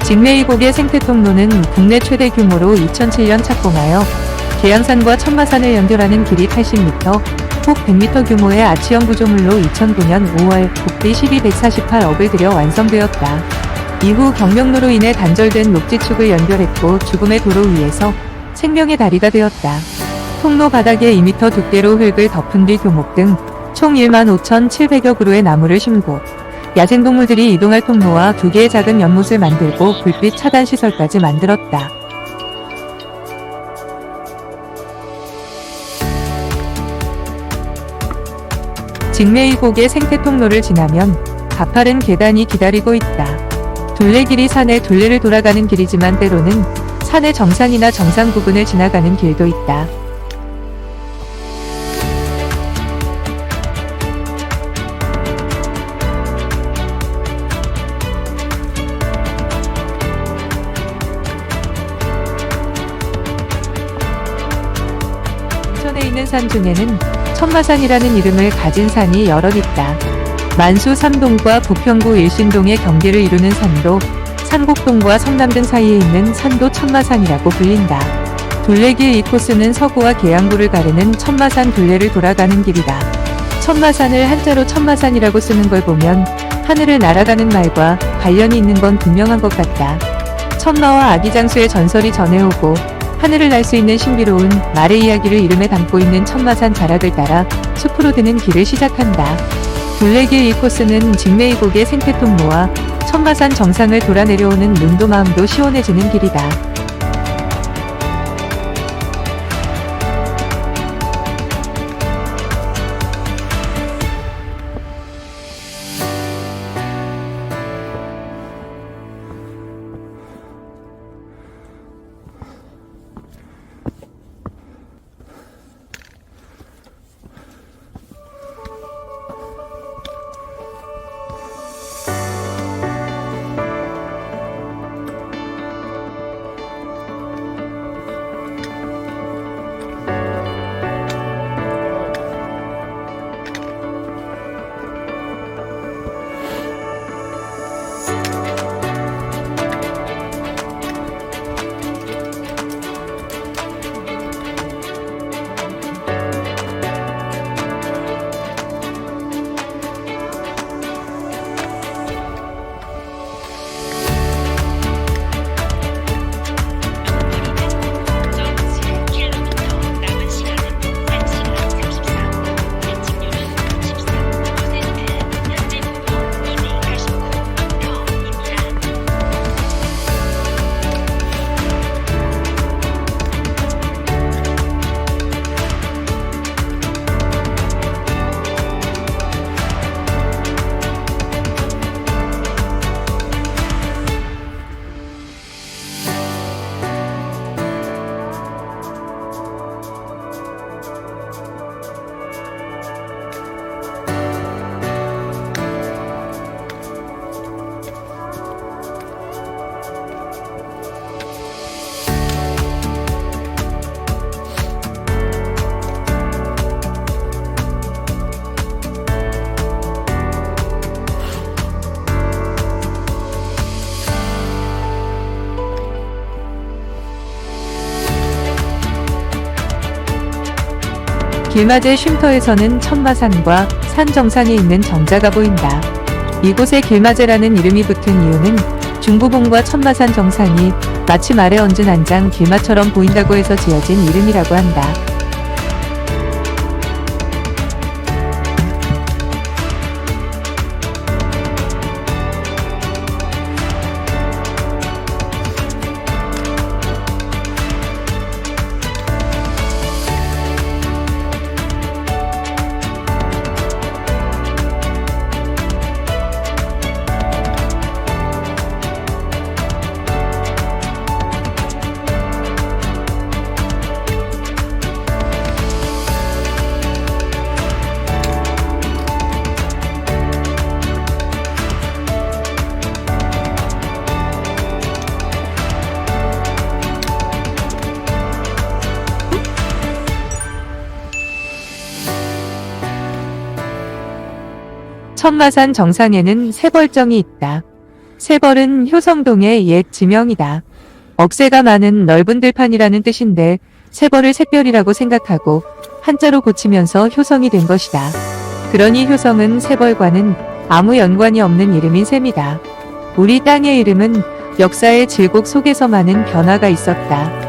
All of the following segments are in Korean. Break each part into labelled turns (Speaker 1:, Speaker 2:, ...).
Speaker 1: 직내이곡의 생태통로는 국내 최대 규모로 2007년 착공하여 계양산과 천마산을 연결하는 길이 80m, 폭 100m 규모의 아치형 구조물로 2009년 5월 국비 1248억을 들여 완성되었다. 이후 경명로로 인해 단절된 녹지축을 연결했고 죽음의 도로 위에서 생명의 다리가 되었다. 통로 바닥에 2m 두께로 흙을 덮은 뒤 교목 등 총 15,700여 그루의 나무를 심고 야생동물들이 이동할 통로와 2개의 작은 연못을 만들고 불빛 차단 시설까지 만들었다. 직내이곡의 생태통로를 지나면 가파른 계단이 기다리고 있다. 둘레길이 산의 둘레를 돌아가는 길이지만 때로는 산의 정상이나 정상 부분을 지나가는 길도 있다. 인천에 있는 산 중에는 천마산이라는 이름을 가진 산이 여럿 있다. 만수 삼동과 부평구 일신동의 경계를 이루는 산도, 산곡동과 성남등 사이에 있는 산도 천마산이라고 불린다. 둘레길 이 코스는 서구와 계양구를 가르는 천마산 둘레를 돌아가는 길이다. 천마산을 한자로 천마산이라고 쓰는 걸 보면 하늘을 날아가는 말과 관련이 있는 건 분명한 것 같다. 천마와 아기장수의 전설이 전해오고 하늘을 날 수 있는 신비로운 말의 이야기를 이름에 담고 있는 천마산 자락을 따라 숲으로 드는 길을 시작한다. 둘레길 이 코스는 직내이곡의 생태통로와 천마산 정상을 돌아 내려오는 눈도 마음도 시원해지는 길이다. 길맞이 쉼터에서는 천마산과 산 정상에 있는 정자가 보인다. 이곳에 길맞이라는 이름이 붙은 이유는 중부봉과 천마산 정상이 마치 말에 얹은 한 장 길마처럼 보인다고 해서 지어진 이름이라고 한다. 천마산 정상에는 세벌정이 있다. 새벌은 효성동의 옛 지명이다. 억새가 많은 넓은 들판이라는 뜻인데 새벌을 샛별이라고 생각하고 한자로 고치면서 효성이 된 것이다. 그러니 효성은 새벌과는 아무 연관이 없는 이름인 셈이다. 우리 땅의 이름은 역사의 질곡 속에서 많은 변화가 있었다.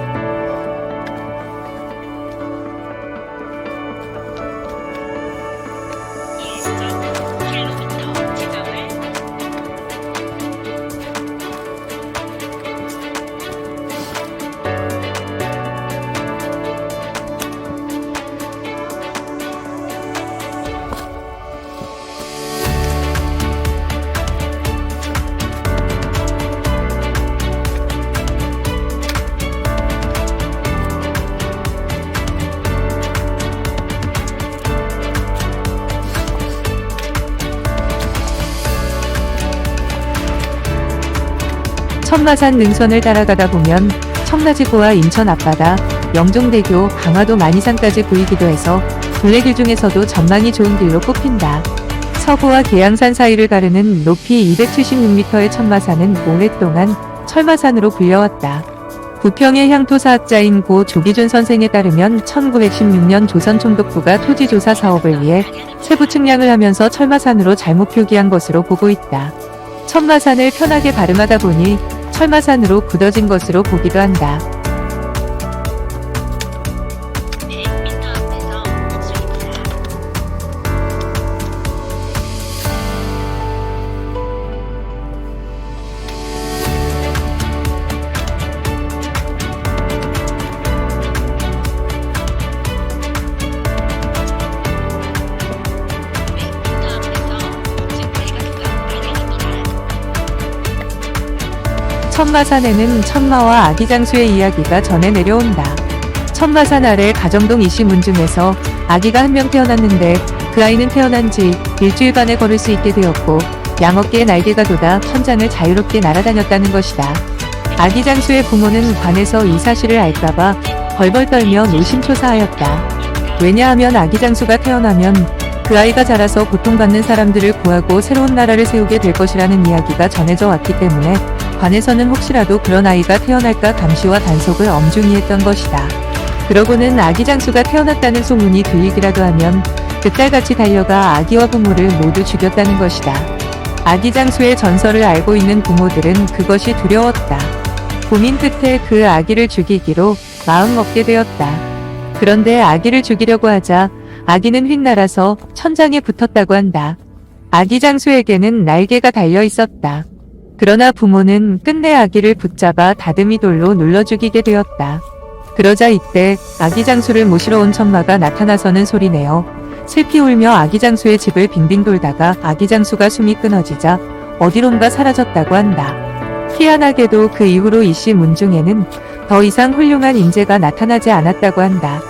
Speaker 1: 천마산 능선을 따라가다 보면 청라지구와 인천 앞바다, 영종대교, 강화도 만이산까지 보이기도 해서 둘레길 중에서도 전망이 좋은 길로 꼽힌다. 서부와 계양산 사이를 가르는 높이 276m의 천마산은 오랫동안 철마산으로 불려왔다. 부평의 향토사학자인 고 조기준 선생에 따르면 1916년 조선 총독부가 토지조사 사업을 위해 세부 측량을 하면서 철마산으로 잘못 표기한 것으로 보고 있다. 천마산을 편하게 발음하다 보니 철마산으로 굳어진 것으로 보기도 한다. 천마산에는 천마와 아기장수의 이야기가 전해 내려온다. 천마산 아래 가정동 이씨 문중에서 아기가 한 명 태어났는데 그 아이는 태어난 지 일주일 만에 걸을 수 있게 되었고 양어깨에 날개가 돋아 천장을 자유롭게 날아다녔다는 것이다. 아기장수의 부모는 관에서 이 사실을 알까봐 벌벌 떨며 노심초사하였다. 왜냐하면 아기장수가 태어나면 그 아이가 자라서 고통받는 사람들을 구하고 새로운 나라를 세우게 될 것이라는 이야기가 전해져 왔기 때문에 관에서는 혹시라도 그런 아이가 태어날까 감시와 단속을 엄중히 했던 것이다. 그러고는 아기장수가 태어났다는 소문이 들리기라도 하면 그딸같이 달려가 아기와 부모를 모두 죽였다는 것이다. 아기장수의 전설을 알고 있는 부모들은 그것이 두려웠다. 고민 끝에 그 아기를 죽이기로 마음먹게 되었다. 그런데 아기를 죽이려고 하자 아기는 휙날아서 천장에 붙었다고 한다. 아기장수에게는 날개가 달려 있었다. 그러나 부모는 끝내 아기를 붙잡아 다듬이 돌로 눌러 죽이게 되었다. 그러자 이때 아기장수를 모시러 온 천마가 나타나서는 소리내어 슬피 울며 아기장수의 집을 빙빙 돌다가 아기장수가 숨이 끊어지자 어디론가 사라졌다고 한다. 희한하게도 그 이후로 이씨 문중에는 더 이상 훌륭한 인재가 나타나지 않았다고 한다.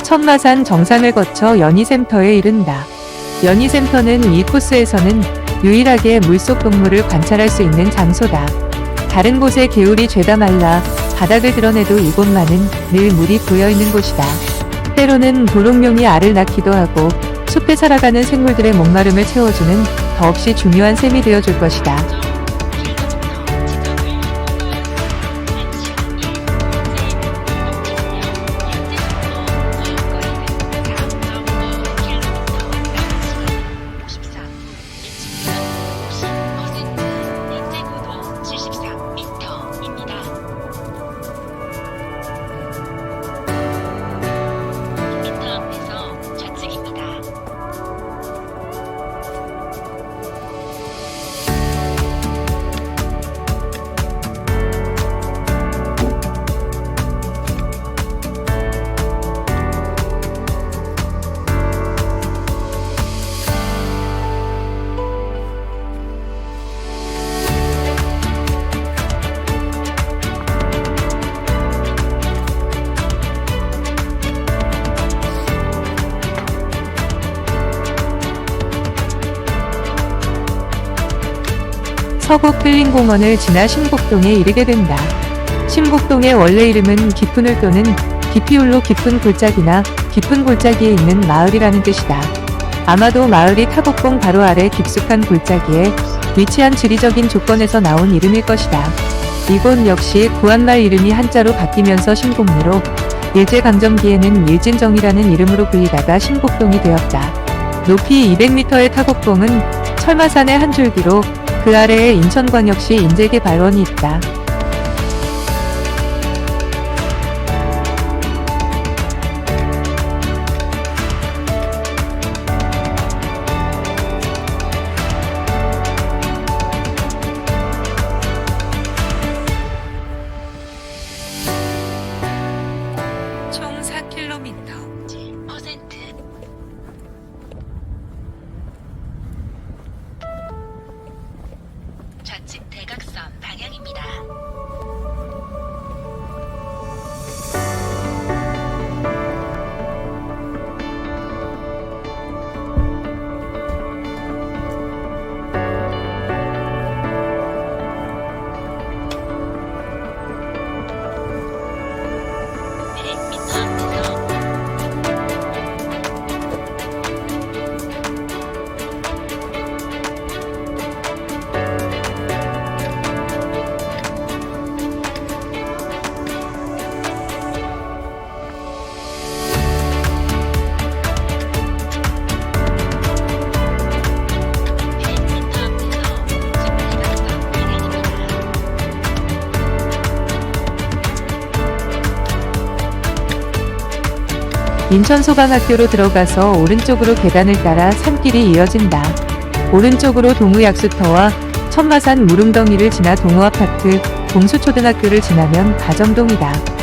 Speaker 1: 천마산 정상을 거쳐 연희샘터에 이른다. 연희샘터는 이 코스에서는 유일하게 물속 동물을 관찰할 수 있는 장소다. 다른 곳에 개울이 죄다 말라 바닥을 드러내도 이곳만은 늘 물이 고여있는 곳이다. 때로는 도롱뇽이 알을 낳기도 하고 숲에 살아가는 생물들의 목마름을 채워주는 더없이 중요한 셈이 되어줄 것이다. 서구 끌린공원을 지나 신곡동에 이르게 된다. 신곡동의 원래 이름은 깊은울 또는 깊이울로 깊은 골짜기나 깊은 골짜기에 있는 마을이라는 뜻이다. 아마도 마을이 타곡봉 바로 아래 깊숙한 골짜기에 위치한 지리적인 조건에서 나온 이름일 것이다. 이곳 역시 구한말 이름이 한자로 바뀌면서 신곡리로 일제강점기에는 일진정이라는 이름으로 불리다가 신곡동이 되었다. 높이 200m의 타곡봉은 철마산의 한 줄기로 그 아래에 인천광역시 인재개발원이 있다. 총 4km.
Speaker 2: 7%. 좌측 대각선 방향입니다.
Speaker 1: 인천소방학교로 들어가서 오른쪽으로 계단을 따라 산길이 이어진다. 오른쪽으로 동우약수터와 천마산 무릉덩이를 지나 동우아파트, 동수초등학교를 지나면 가정동이다.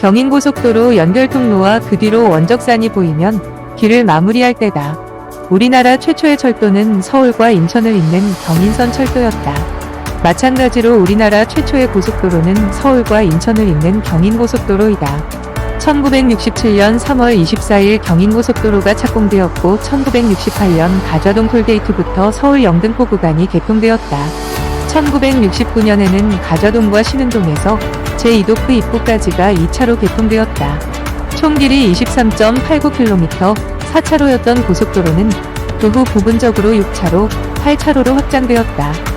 Speaker 1: 경인고속도로 연결통로와 그 뒤로 원적산이 보이면 길을 마무리할 때다. 우리나라 최초의 철도는 서울과 인천을 잇는 경인선 철도였다. 마찬가지로 우리나라 최초의 고속도로는 서울과 인천을 잇는 경인고속도로이다. 1967년 3월 24일 경인고속도로가 착공되었고 1968년 가좌동 톨게이트부터 서울 영등포 구간이 개통되었다. 1969년에는 가좌동과 신흥동에서 제2도프 입구까지가 2차로 개통되었다. 총 길이 23.89km, 4차로였던 고속도로는 그 후 부분적으로 6차로, 8차로로 확장되었다.